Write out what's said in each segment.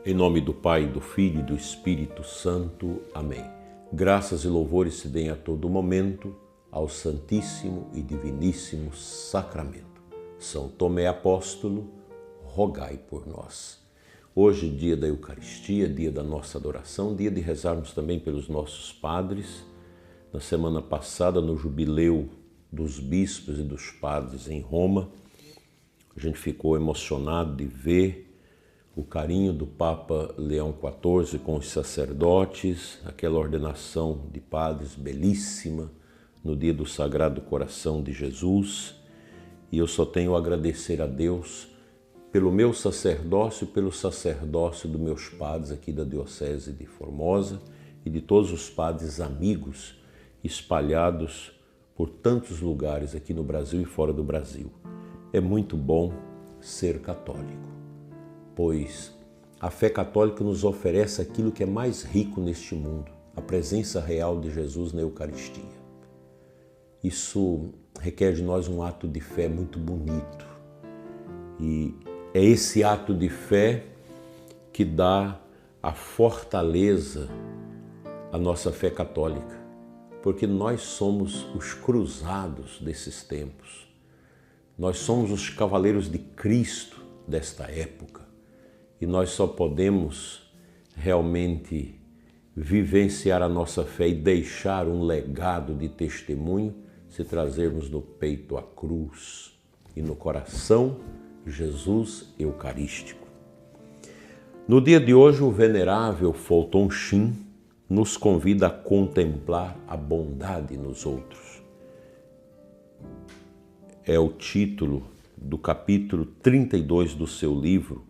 Em nome do Pai, do Filho e do Espírito Santo. Amém. Graças e louvores se deem a todo momento ao Santíssimo e Diviníssimo Sacramento. São Tomé Apóstolo, rogai por nós. Hoje, dia da Eucaristia, dia da nossa adoração, dia de rezarmos também pelos nossos padres. Na semana passada, no jubileu dos bispos e dos padres em Roma, a gente ficou emocionado de ver o carinho do Papa Leão XIV com os sacerdotes, aquela ordenação de padres belíssima no dia do Sagrado Coração de Jesus. E eu só tenho a agradecer a Deus pelo meu sacerdócio e pelo sacerdócio dos meus padres aqui da Diocese de Formosa e de todos os padres amigos espalhados por tantos lugares aqui no Brasil e fora do Brasil. É muito bom ser católico, pois a fé católica nos oferece aquilo que é mais rico neste mundo, a presença real de Jesus na Eucaristia. Isso requer de nós um ato de fé muito bonito. E é esse ato de fé que dá a fortaleza à nossa fé católica, porque nós somos os cruzados desses tempos. Nós somos os cavaleiros de Cristo desta época. E nós só podemos realmente vivenciar a nossa fé e deixar um legado de testemunho se trazermos no peito a cruz e no coração Jesus Eucarístico. No dia de hoje, o venerável Fulton Sheen nos convida a contemplar a bondade nos outros. É o título do capítulo 32 do seu livro,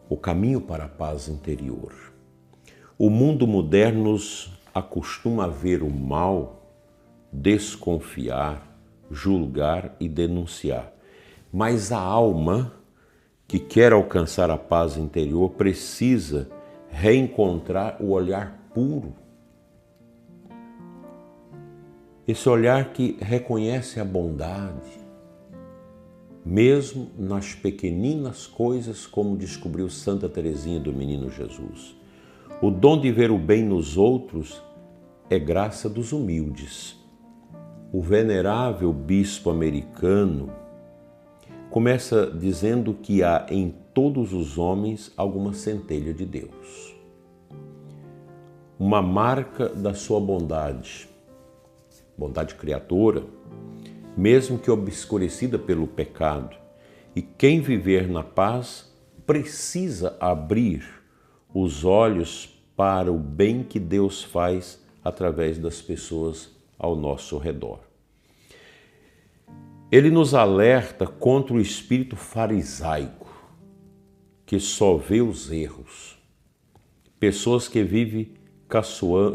O Caminho para a Paz Interior. O mundo moderno nos acostuma a ver o mal, desconfiar, julgar e denunciar. Mas a alma que quer alcançar a paz interior precisa reencontrar o olhar puro. Esse olhar que reconhece a bondade, mesmo nas pequeninas coisas, como descobriu Santa Teresinha do Menino Jesus. O dom de ver o bem nos outros é graça dos humildes. O venerável bispo americano começa dizendo que há em todos os homens alguma centelha de Deus. Uma marca da sua bondade criadora, mesmo que obscurecida pelo pecado. E quem viver na paz precisa abrir os olhos para o bem que Deus faz através das pessoas ao nosso redor. Ele nos alerta contra o espírito farisaico, que só vê os erros. Pessoas que vivem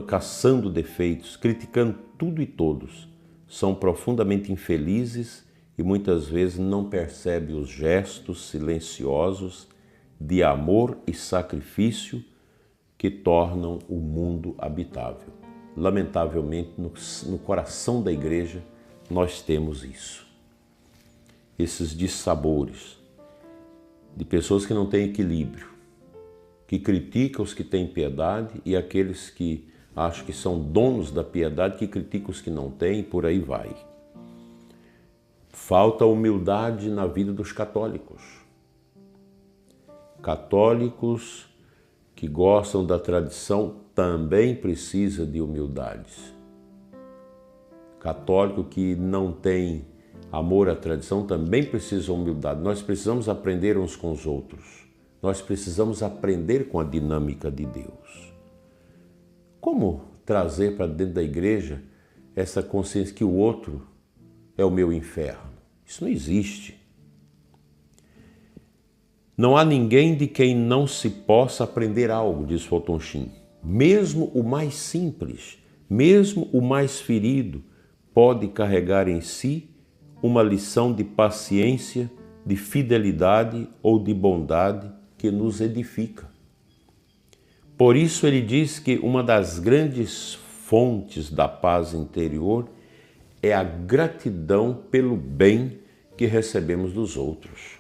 caçando defeitos, criticando tudo e todos, são profundamente infelizes e muitas vezes não percebem os gestos silenciosos de amor e sacrifício que tornam o mundo habitável. Lamentavelmente, no coração da igreja, nós temos isso. Esses dissabores de pessoas que não têm equilíbrio, que criticam os que têm piedade e aqueles que acham que são donos da piedade, que criticam os que não têm, e por aí vai. Falta humildade na vida dos católicos. Católicos que gostam da tradição também precisa de humildade. Católico que não tem amor à tradição também precisa de humildade. Nós precisamos aprender uns com os outros. Nós precisamos aprender com a dinâmica de Deus. Como trazer para dentro da igreja essa consciência que o outro é o meu inferno? Isso não existe. Não há ninguém de quem não se possa aprender algo, diz Fulton Sheen. Mesmo o mais simples, mesmo o mais ferido, pode carregar em si uma lição de paciência, de fidelidade ou de bondade que nos edifica. Por isso ele diz que uma das grandes fontes da paz interior é a gratidão pelo bem que recebemos dos outros.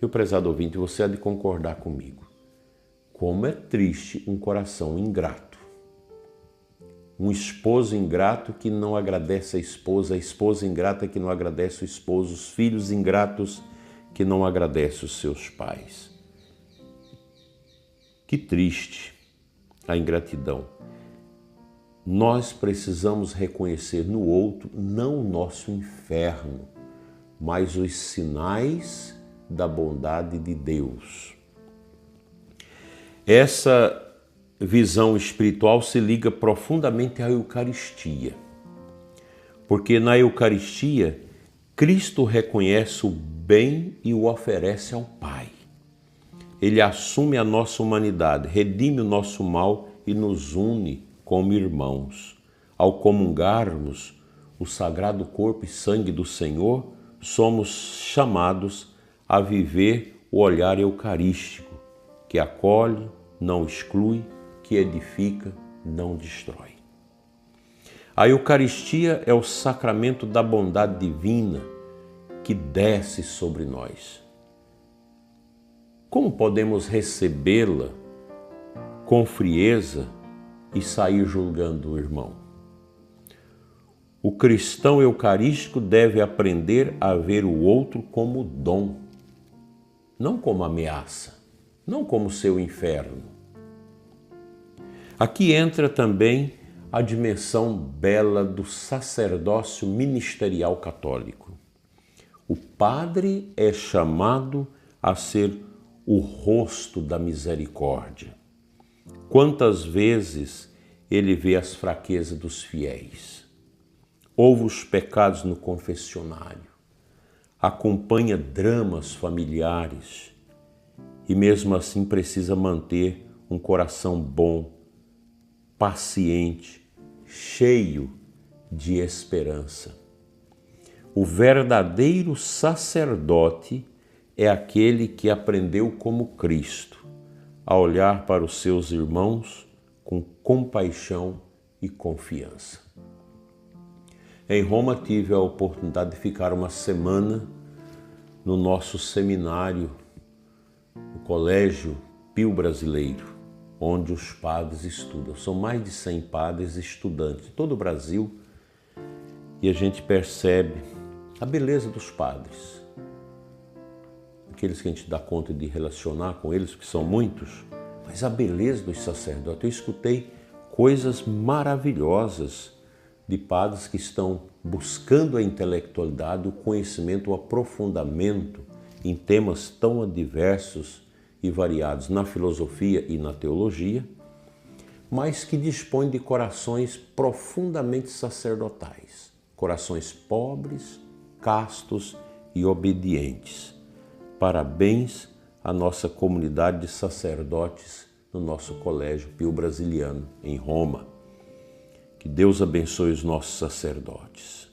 Meu prezado ouvinte, você há de concordar comigo. Como é triste um coração ingrato. Um esposo ingrato que não agradece a esposa ingrata que não agradece o esposo, os filhos ingratos que não agradecem os seus pais. Que triste a ingratidão. Nós precisamos reconhecer no outro não o nosso inferno, mas os sinais da bondade de Deus. Essa visão espiritual se liga profundamente à Eucaristia, porque na Eucaristia Cristo reconhece o bem e o oferece ao Pai. Ele assume a nossa humanidade, redime o nosso mal e nos une como irmãos. Ao comungarmos o sagrado corpo e sangue do Senhor, somos chamados a viver o olhar eucarístico, que acolhe, não exclui, que edifica, não destrói. A Eucaristia é o sacramento da bondade divina que desce sobre nós. Como podemos recebê-la com frieza e sair julgando o irmão? O cristão eucarístico deve aprender a ver o outro como dom, não como ameaça, não como seu inferno. Aqui entra também a dimensão bela do sacerdócio ministerial católico. O padre é chamado a ser o rosto da misericórdia. Quantas vezes ele vê as fraquezas dos fiéis, ouve os pecados no confessionário, acompanha dramas familiares e mesmo assim precisa manter um coração bom, paciente, cheio de esperança. O verdadeiro sacerdote é aquele que aprendeu como Cristo a olhar para os seus irmãos com compaixão e confiança. Em Roma tive a oportunidade de ficar uma semana no nosso seminário, no Colégio Pio Brasileiro, onde os padres estudam. São mais de 100 padres estudantes de todo o Brasil e a gente percebe a beleza dos padres. Aqueles que a gente dá conta de relacionar com eles, que são muitos, mas a beleza dos sacerdotes. Eu escutei coisas maravilhosas de padres que estão buscando a intelectualidade, o conhecimento, o aprofundamento em temas tão diversos e variados na filosofia e na teologia, mas que dispõem de corações profundamente sacerdotais, corações pobres, castos e obedientes. Parabéns à nossa comunidade de sacerdotes no nosso Colégio Pio Brasiliano, em Roma. Que Deus abençoe os nossos sacerdotes.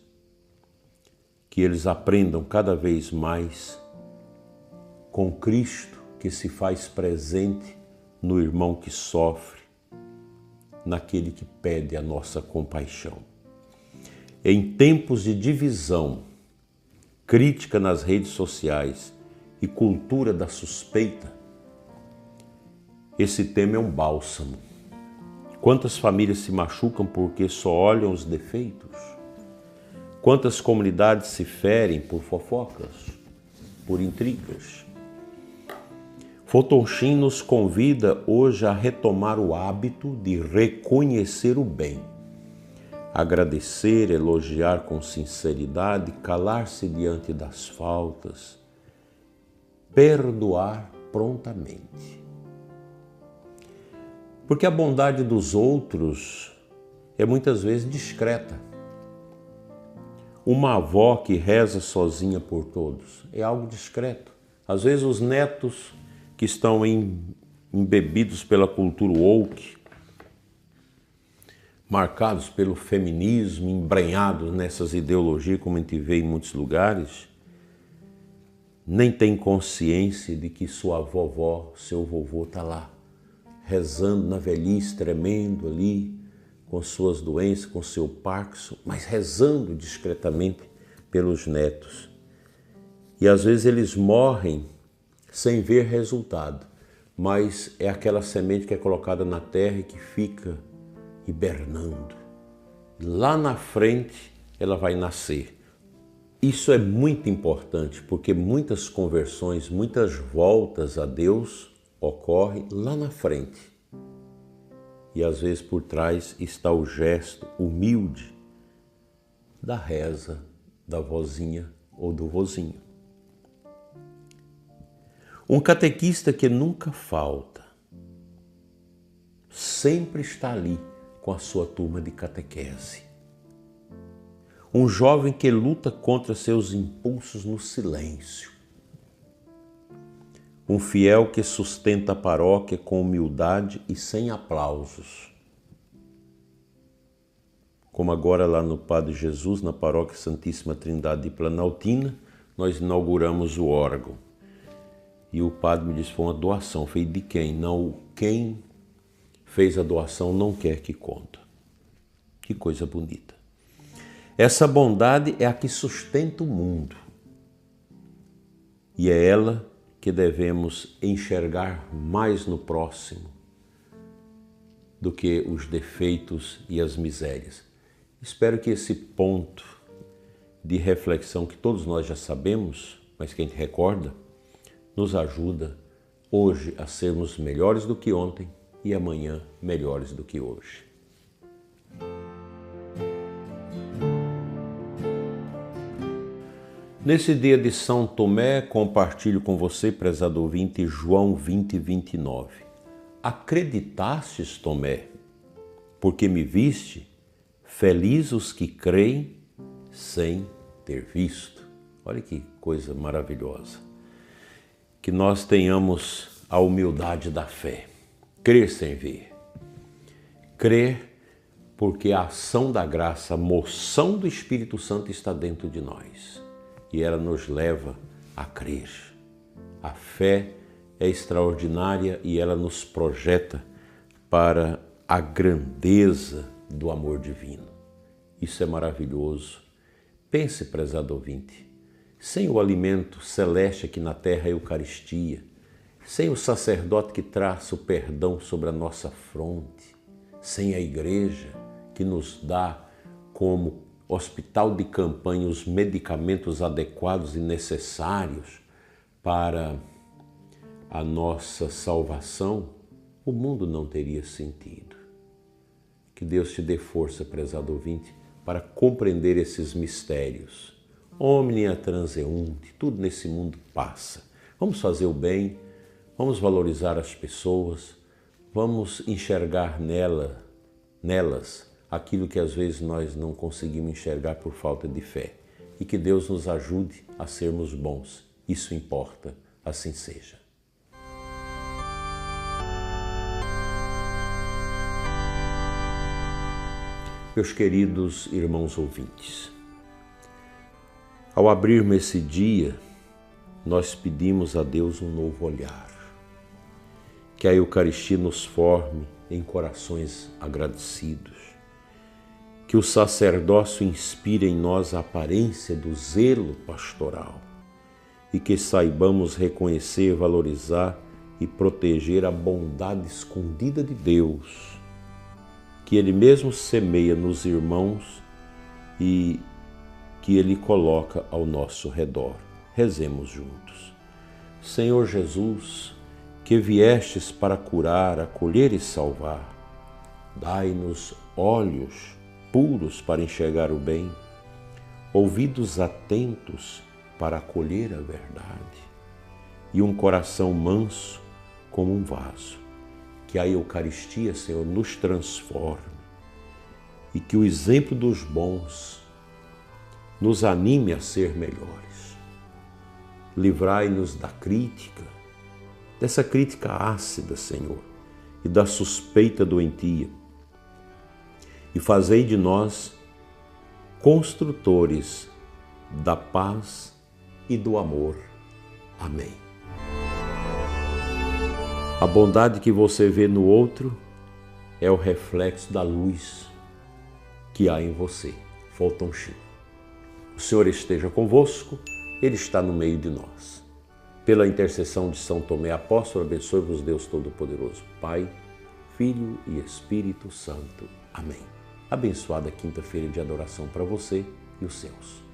Que eles aprendam cada vez mais com Cristo, que se faz presente no irmão que sofre, naquele que pede a nossa compaixão. Em tempos de divisão, crítica nas redes sociais e cultura da suspeita, esse tema é um bálsamo. Quantas famílias se machucam porque só olham os defeitos? Quantas comunidades se ferem por fofocas, por intrigas? Fotonchin nos convida hoje a retomar o hábito de reconhecer o bem, agradecer, elogiar com sinceridade, calar-se diante das faltas, perdoar prontamente. Porque a bondade dos outros é muitas vezes discreta. Uma avó que reza sozinha por todos é algo discreto. Às vezes os netos que estão embebidos pela cultura woke, marcados pelo feminismo, embrenhados nessas ideologias, como a gente vê em muitos lugares, nem tem consciência de que sua vovó, seu vovô está lá, rezando na velhice, tremendo ali, com suas doenças, com seu Parkinson, mas rezando discretamente pelos netos. E às vezes eles morrem sem ver resultado, mas é aquela semente que é colocada na terra e que fica hibernando. Lá na frente ela vai nascer. Isso é muito importante, porque muitas conversões, muitas voltas a Deus ocorrem lá na frente. E às vezes por trás está o gesto humilde da reza da vozinha ou do vozinho. Um catequista que nunca falta, sempre está ali com a sua turma de catequese. Um jovem que luta contra seus impulsos no silêncio. Um fiel que sustenta a paróquia com humildade e sem aplausos. Como agora lá no Padre Jesus, na Paróquia Santíssima Trindade de Planaltina, nós inauguramos o órgão. E o padre me disse, foi uma doação. Eu falei, de quem? Não, quem fez a doação não quer que conta. Que coisa bonita. Essa bondade é a que sustenta o mundo. E é ela que devemos enxergar mais no próximo do que os defeitos e as misérias. Espero que esse ponto de reflexão que todos nós já sabemos, mas que a gente recorda, nos ajuda hoje a sermos melhores do que ontem e amanhã melhores do que hoje. Nesse dia de São Tomé, compartilho com você, prezado ouvinte, João 20, 29. Acreditastes, Tomé, porque me viste? Felizes os que creem sem ter visto. Olha que coisa maravilhosa. Que nós tenhamos a humildade da fé. Crer sem ver. Crer porque a ação da graça, a moção do Espírito Santo está dentro de nós. E ela nos leva a crer. A fé é extraordinária e ela nos projeta para a grandeza do amor divino. Isso é maravilhoso. Pense, prezado ouvinte, sem o alimento celeste aqui na terra, a Eucaristia, sem o sacerdote que traça o perdão sobre a nossa fronte, sem a igreja que nos dá como hospital de campanha os medicamentos adequados e necessários para a nossa salvação, o mundo não teria sentido. Que Deus te dê força, prezado ouvinte, para compreender esses mistérios. Omnia transeunte, tudo nesse mundo passa. Vamos fazer o bem, vamos valorizar as pessoas, vamos enxergar nelas aquilo que às vezes nós não conseguimos enxergar por falta de fé. E que Deus nos ajude a sermos bons. Isso importa, assim seja. Meus queridos irmãos ouvintes, ao abrirmos esse dia, nós pedimos a Deus um novo olhar, que a Eucaristia nos forme em corações agradecidos, que o sacerdócio inspire em nós a aparência do zelo pastoral e que saibamos reconhecer, valorizar e proteger a bondade escondida de Deus, que Ele mesmo semeia nos irmãos e que Ele coloca ao nosso redor. Rezemos juntos. Senhor Jesus, que viestes para curar, acolher e salvar, dai-nos olhos puros para enxergar o bem, ouvidos atentos para acolher a verdade e um coração manso como um vaso. Que a Eucaristia, Senhor, nos transforme e que o exemplo dos bons nos anime a ser melhores. Livrai-nos da crítica, dessa crítica ácida, Senhor, e da suspeita doentia. E fazei de nós construtores da paz e do amor. Amém. A bondade que você vê no outro é o reflexo da luz que há em você. Fulton Sheen. O Senhor esteja convosco, Ele está no meio de nós. Pela intercessão de São Tomé Apóstolo, abençoe-vos Deus Todo-Poderoso, Pai, Filho e Espírito Santo. Amém. Abençoada quinta-feira de adoração para você e os seus.